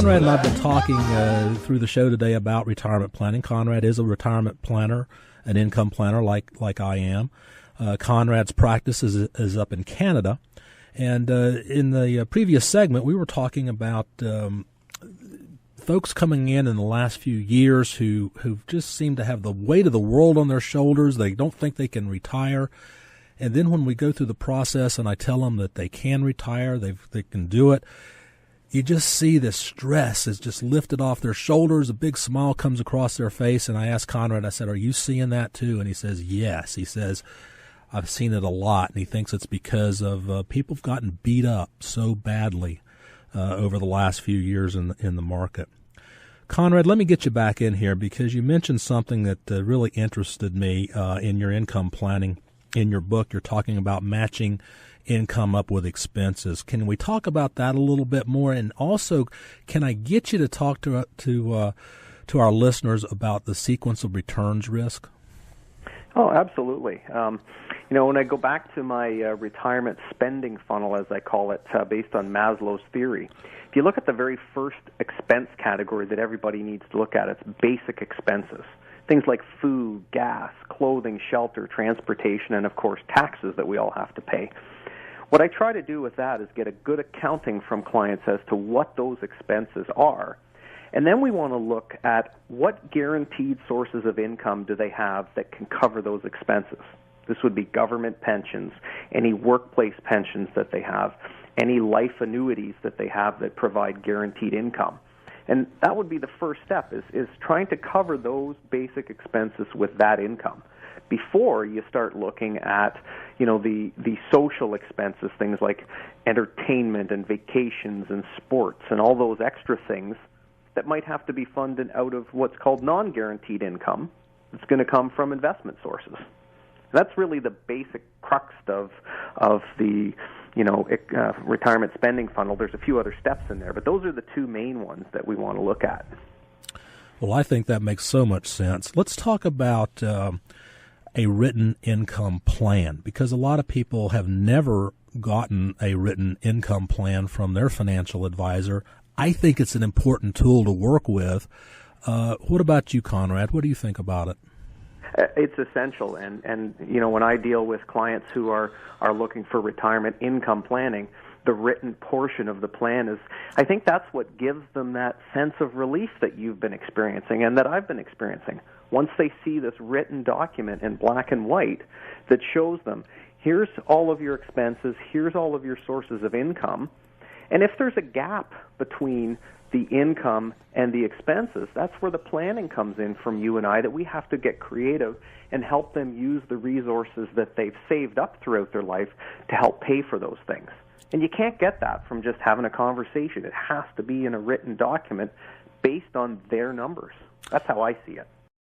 Conrad and I have been talking through the show today about retirement planning. Conrad is a retirement planner, an income planner like I am. Conrad's practice is up in Canada. And in the previous segment, we were talking about folks coming in the last few years who just seem to have the weight of the world on their shoulders. They don't think they can retire. And then when we go through the process and I tell them that they can retire, they can do it, you just see this stress is just lifted off their shoulders. A big smile comes across their face. And I asked Conrad, I said, are you seeing that too? And he says, yes. He says, I've seen it a lot. And he thinks it's because of people have gotten beat up so badly over the last few years in the market. Conrad, let me get you back in here because you mentioned something that really interested me in your income planning. In your book, you're talking about matching income up with expenses. Can we talk about that a little bit more? And also, can I get you to talk to our listeners about the sequence of returns risk? Oh, absolutely. When I go back to my retirement spending funnel, as I call it, based on Maslow's theory, if you look at the very first expense category that everybody needs to look at, it's basic expenses. Things like food, gas, clothing, shelter, transportation, and, of course, taxes that we all have to pay. What I try to do with that is get a good accounting from clients as to what those expenses are. And then we want to look at what guaranteed sources of income do they have that can cover those expenses. This would be government pensions, any workplace pensions that they have, any life annuities that they have that provide guaranteed income. And that would be the first step, is trying to cover those basic expenses with that income before you start looking at, the social expenses, things like entertainment and vacations and sports and all those extra things that might have to be funded out of what's called non-guaranteed income that's going to come from investment sources. That's really the basic crux of the retirement spending funnel. There's a few other steps in there, but those are the two main ones that we want to look at. Well, I think that makes so much sense. Let's talk about a written income plan, because a lot of people have never gotten a written income plan from their financial advisor. I think it's an important tool to work with. What about you, Conrad? What do you think about it? It's essential, and when I deal with clients who are looking for retirement income planning, the written portion of the plan is, I think that's what gives them that sense of relief that you've been experiencing and that I've been experiencing. Once they see this written document in black and white that shows them, here's all of your expenses, here's all of your sources of income, and if there's a gap between the income and the expenses, that's where the planning comes in from you and I, that we have to get creative and help them use the resources that they've saved up throughout their life to help pay for those things. And you can't get that from just having a conversation. It has to be in a written document based on their numbers. That's how I see it.